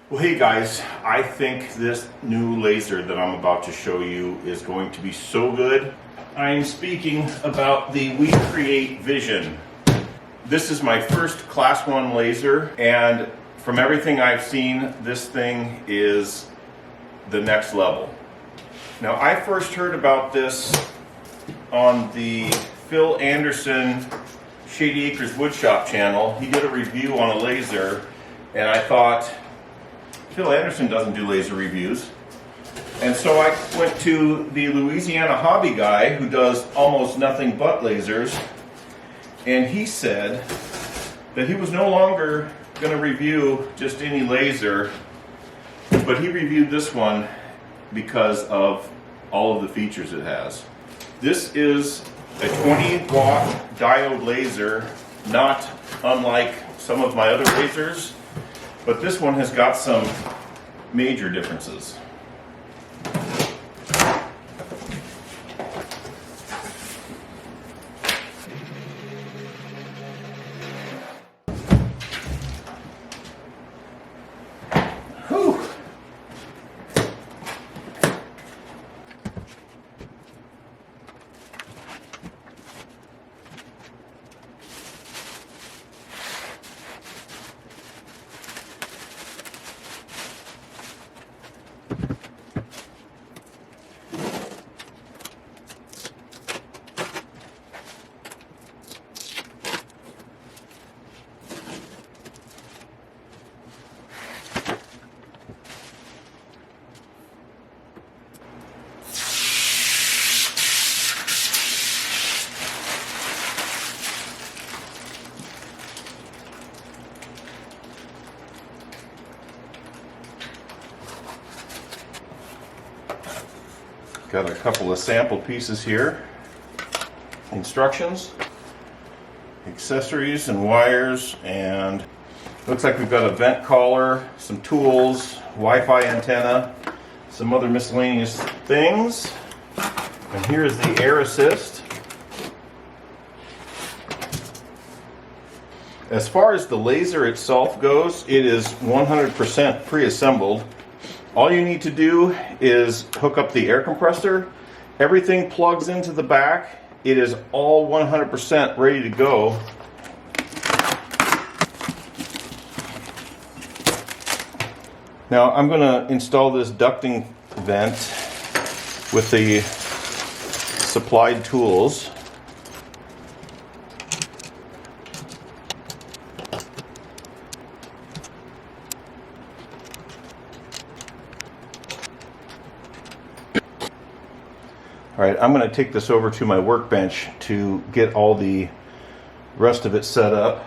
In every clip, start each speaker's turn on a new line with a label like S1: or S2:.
S1: Well, hey guys, I think this new laser that I'm about to show you is going to be so good. I'm speaking about the WeCreat Vision. This is my first Class 1 laser, and from everything I've seen, this thing is the next level. Now, I first heard about this on the Phil Anderson Shady Acres Woodshop channel. He did a review on a laser, and I thought, Phil Anderson doesn't do laser reviews. And so I went to the Louisiana hobby guy who does almost nothing but lasers, and he said that he was no longer going to review just any laser, but he reviewed this one because of all of the features it has. This is a 20-watt diode laser, not unlike some of my other lasers, but this one has got some major differences. Whew. Got a couple of sample pieces here. Instructions, accessories and wires, and looks like we've got a vent collar, some tools, Wi-Fi antenna, some other miscellaneous things. And here's the air assist. As far as the laser itself goes, it is 100% pre-assembled. All you need to do is hook up the air compressor. Everything plugs into the back. It is all 100% ready to go. Now I'm going to install this ducting vent with the supplied tools. All right, I'm going to take this over to my workbench to get all the rest of it set up.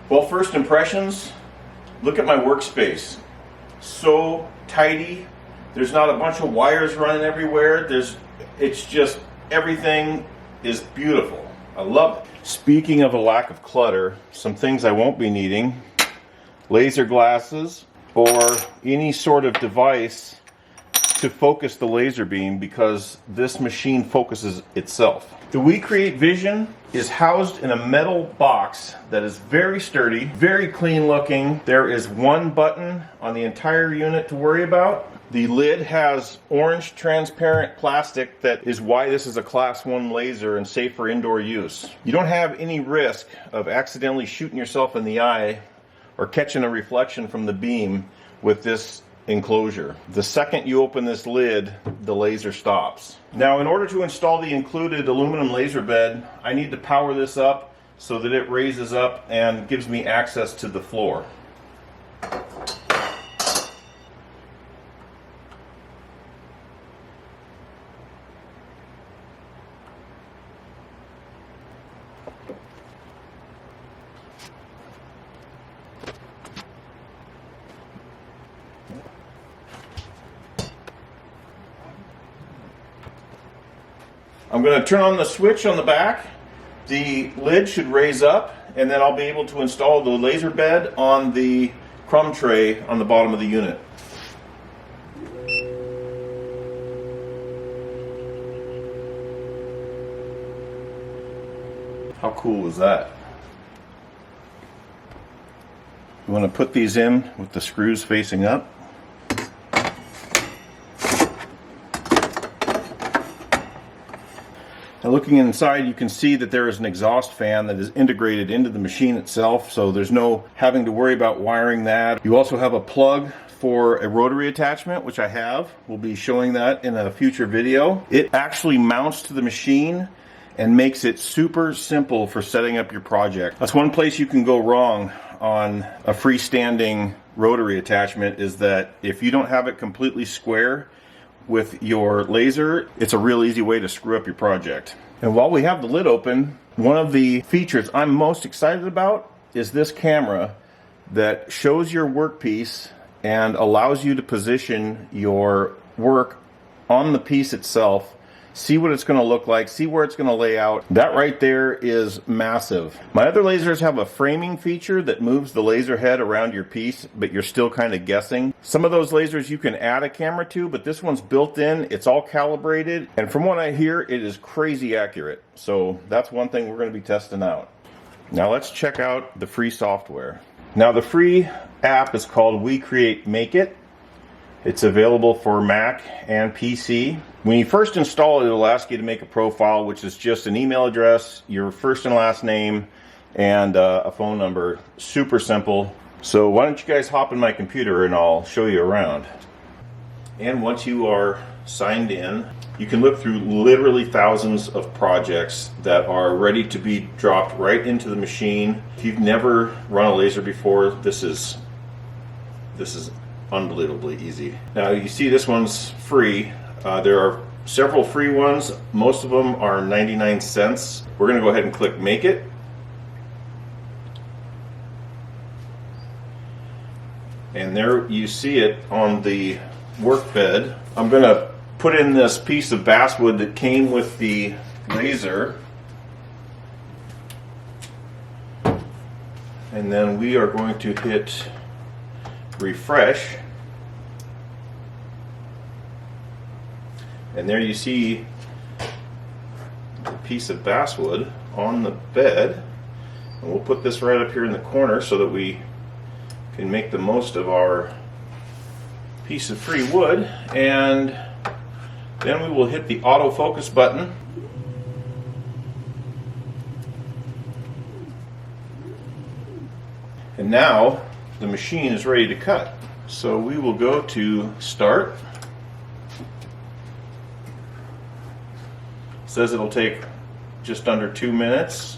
S1: Well, first impressions, look at my workspace. So tidy. There's not a bunch of wires running everywhere. It's just, everything is beautiful. I love it. Speaking of a lack of clutter, some things I won't be needing: laser glasses or any sort of device to focus the laser beam, because this machine focuses itself. The WeCreat Vision is housed in a metal box that is very sturdy, very clean looking. There is one button on the entire unit to worry about. The lid has orange transparent plastic. That is why this is a Class 1 laser and safe for indoor use. You don't have any risk of accidentally shooting yourself in the eye or catching a reflection from the beam with this enclosure. The second you open this lid, the laser stops. Now, in order to install the included aluminum laser bed, I need to power this up so that it raises up and gives me access to the floor. I'm going to turn on the switch on the back. The lid should raise up, and then I'll be able to install the laser bed on the crumb tray on the bottom of the unit. How cool is that? You want to put these in with the screws facing up. Now, looking inside, you can see that there is an exhaust fan that is integrated into the machine itself, so there's no having to worry about wiring that. You also have a plug for a rotary attachment, which I have. We'll be showing that in a future video. It actually mounts to the machine and makes it super simple for setting up your project. That's one place you can go wrong on a freestanding rotary attachment, is that if you don't have it completely square with your laser, it's a real easy way to screw up your project. And while we have the lid open, one of the features I'm most excited about is this camera that shows your workpiece and allows you to position your work on the piece itself, see what it's going to look like, see where it's going to lay out. That right there is massive. My other lasers have a framing feature that moves the laser head around your piece, but you're still kind of guessing. Some of those lasers you can add a camera to, but this one's built in, it's all calibrated, and from what I hear, it is crazy accurate. So that's one thing we're going to be testing out. Now let's check out the free software. Now the free app is called WeCreat Make It. It's available for Mac and PC. When you first install it, it'll ask you to make a profile, which is just an email address, your first and last name, and a phone number. Super simple. So why don't you guys hop in my computer and I'll show you around. And once you are signed in, you can look through literally thousands of projects that are ready to be dropped right into the machine. If you've never run a laser before, this is unbelievably easy. Now you see this one's free. There are several free ones. Most of them are 99 cents. We're going to go ahead and click Make It. And there you see it on the work bed. I'm going to put in this piece of basswood that came with the laser. And then we are going to hit refresh, and there you see a piece of basswood on the bed, and we'll put this right up here in the corner so that we can make the most of our piece of free wood. And then we will hit the autofocus button, and now the machine is ready to cut. So we will go to Start. It says it'll take just under 2 minutes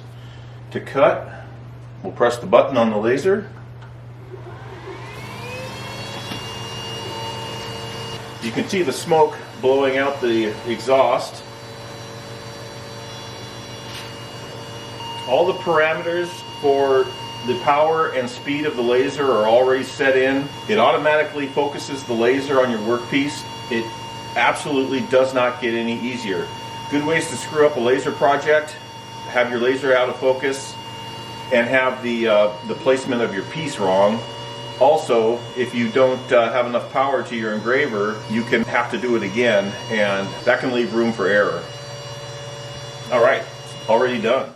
S1: to cut. We'll press the button on the laser. You can see the smoke blowing out the exhaust. All the parameters for the power and speed of the laser are already set in. It automatically focuses the laser on your workpiece. It absolutely does not get any easier. Good ways to screw up a laser project: have your laser out of focus and have the placement of your piece wrong. Also, if you don't have enough power to your engraver, you can have to do it again, and that can leave room for error. All right, already done.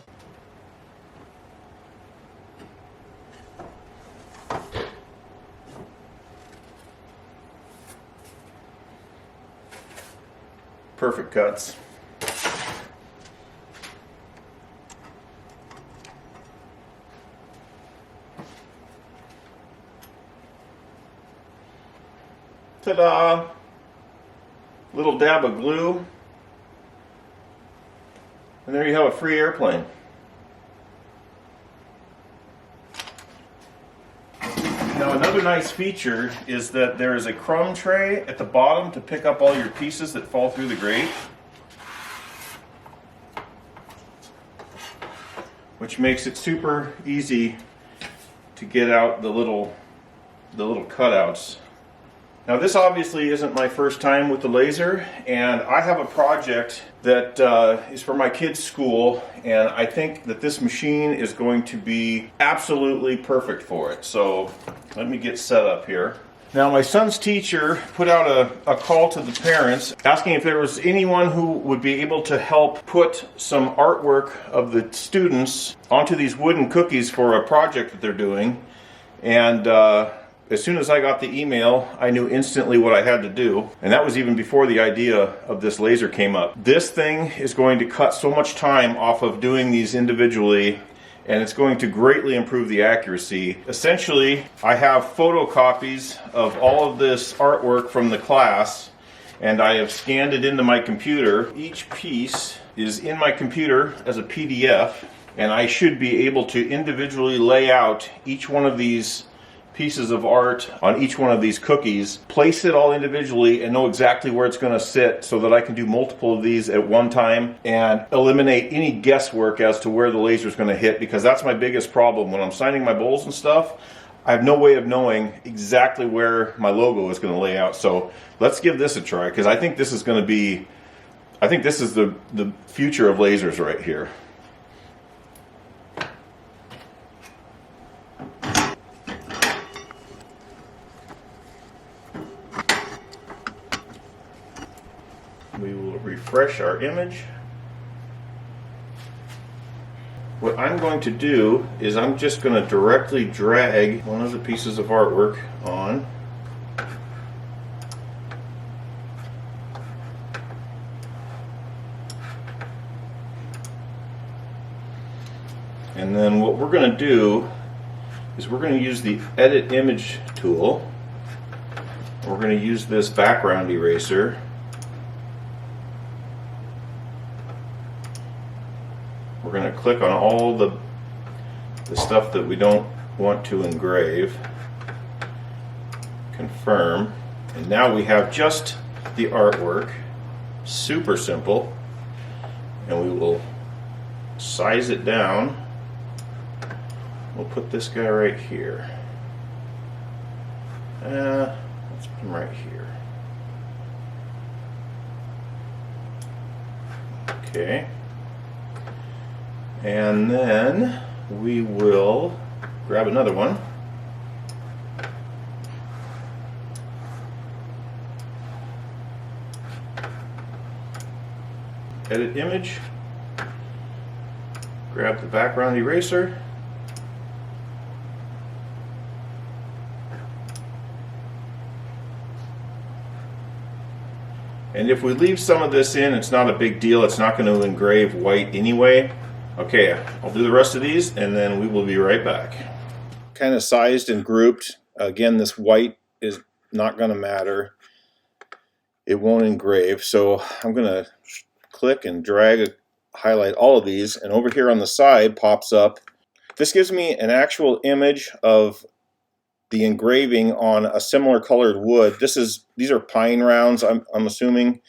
S1: Perfect cuts. Ta-da! Little dab of glue. And there you have a free airplane. Now another nice feature is that there is a crumb tray at the bottom to pick up all your pieces that fall through the grate, which makes it super easy to get out the little cutouts. Now this obviously isn't my first time with the laser, and I have a project that is for my kids' school, and I think that this machine is going to be absolutely perfect for it. So let me get set up here. Now my son's teacher put out a call to the parents asking if there was anyone who would be able to help put some artwork of the students onto these wooden cookies for a project that they're doing. And as soon as I got the email, I knew instantly what I had to do, and that was even before the idea of this laser came up. This thing is going to cut so much time off of doing these individually, and it's going to greatly improve the accuracy. Essentially, I have photocopies of all of this artwork from the class, and I have scanned it into my computer. Each piece is in my computer as a PDF, and I should be able to individually lay out each one of these pieces of art on each one of these cookies, place it all individually, and know exactly where it's going to sit so that I can do multiple of these at one time and eliminate any guesswork as to where the laser is going to hit, because that's my biggest problem. When I'm signing my bowls and stuff, I have no way of knowing exactly where my logo is going to lay out. So let's give this a try, because I think this is going to be, I think this is the future of lasers right here. We will refresh our image. What I'm going to do is I'm just going to directly drag one of the pieces of artwork on. And then what we're going to do is we're going to use the Edit Image tool. We're going to use this background eraser. We're going to click on all the stuff that we don't want to engrave, confirm, and now we have just the artwork. Super simple. And we will size it down. We'll put this guy right here. Let's put him right here. Okay. And then we will grab another one. Edit image. Grab the background eraser. And if we leave some of this in, it's not a big deal. It's not going to engrave white anyway. Okay, I'll do the rest of these and then we will be right back. Kind of sized and grouped. Again, this white is not going to matter. It won't engrave. So I'm going to click and drag, highlight all of these, and over here on the side pops up. This gives me an actual image of the engraving on a similar colored wood. These are pine rounds, I'm assuming.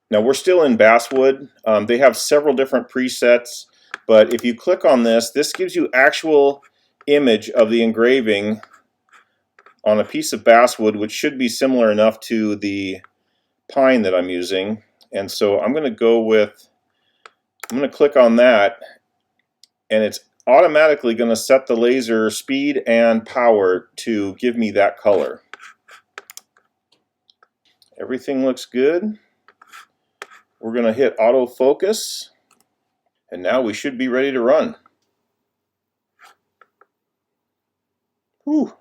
S1: Now we're still in basswood. They have several different presets. But if you click on this, this gives you actual image of the engraving on a piece of basswood, which should be similar enough to the pine that I'm using. And so I'm going to click on that, and it's automatically going to set the laser speed and power to give me that color. Everything looks good. We're going to hit autofocus. And now we should be ready to run. Whew.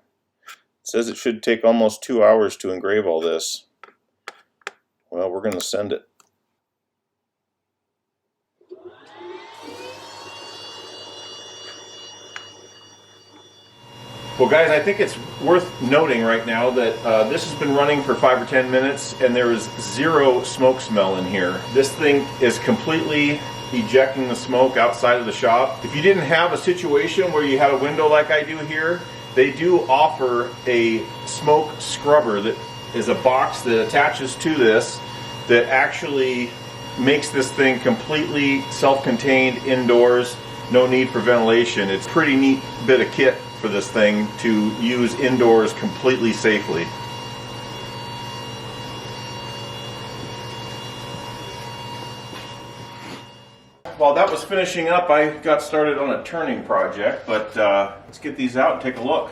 S1: It says it should take almost 2 hours to engrave all this. Well, we're going to send it. Well guys, I think it's worth noting right now that this has been running for 5 or 10 minutes and there is zero smoke smell in here. This thing is completely ejecting the smoke outside of the shop. If you didn't have a situation where you had a window like I do here, they do offer a smoke scrubber that is a box that attaches to this that actually makes this thing completely self-contained indoors. No need for ventilation. It's a pretty neat bit of kit for this thing to use indoors completely safely. While that was finishing up, I got started on a turning project, but let's get these out and take a look.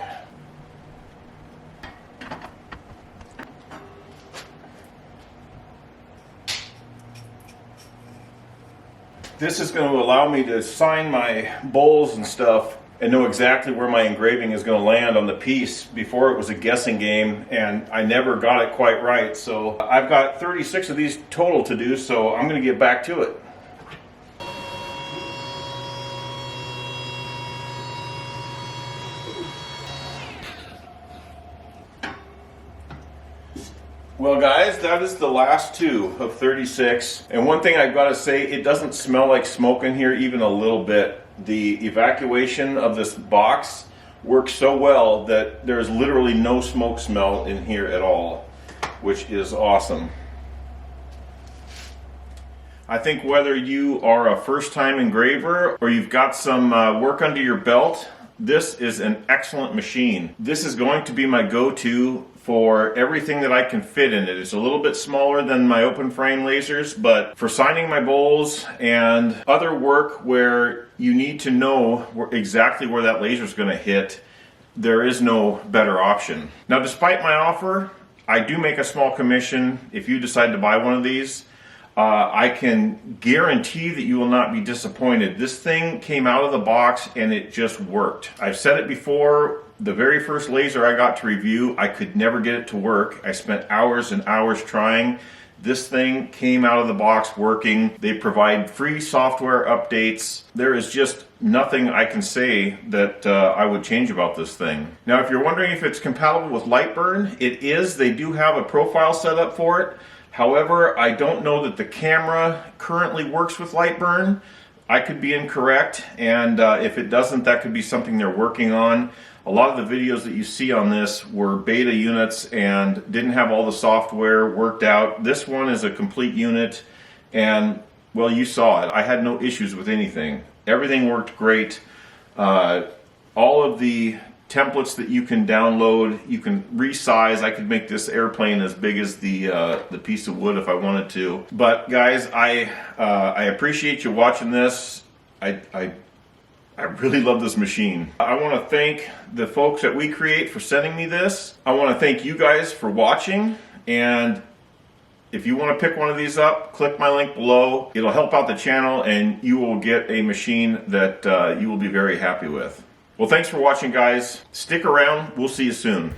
S1: This is going to allow me to sign my bowls and stuff and know exactly where my engraving is going to land on the piece. Before it was a guessing game and I never got it quite right. So I've got 36 of these total to do, so I'm going to get back to it. Well guys, that is the last 2 of 36. And one thing I've got to say, it doesn't smell like smoke in here even a little bit. The evacuation of this box works so well that there's literally no smoke smell in here at all, which is awesome. I think whether you are a first-time engraver or you've got some work under your belt, this is an excellent machine. This is going to be my go-to for everything that I can fit in it. It's a little bit smaller than my open frame lasers, but for signing my bowls and other work where you need to know exactly where that laser is going to hit, there is no better option. Now, despite my offer, I do make a small commission if you decide to buy one of these. I can guarantee that you will not be disappointed. This thing came out of the box and it just worked. I've said it before, the very first laser I got to review, I could never get it to work. I spent hours and hours trying. This thing came out of the box working. They provide free software updates. There is just nothing I can say that I would change about this thing. Now, if you're wondering if it's compatible with Lightburn, it is. They do have a profile set up for it. However, I don't know that the camera currently works with Lightburn. I could be incorrect, and if it doesn't, that could be something they're working on. A lot of the videos that you see on this were beta units and didn't have all the software worked out. This one is a complete unit, and well, you saw it. I had no issues with anything. Everything worked great. All of the templates that you can download, you can resize. I could make this airplane as big as the piece of wood if I wanted to. But guys, I appreciate you watching this. I really love this machine. I want to thank the folks at WeCreat for sending me this. I want to thank you guys for watching, and if you want to pick one of these up, click my link below. It'll help out the channel and you will get a machine that you will be very happy with. Well, thanks for watching, guys. Stick around. We'll see you soon.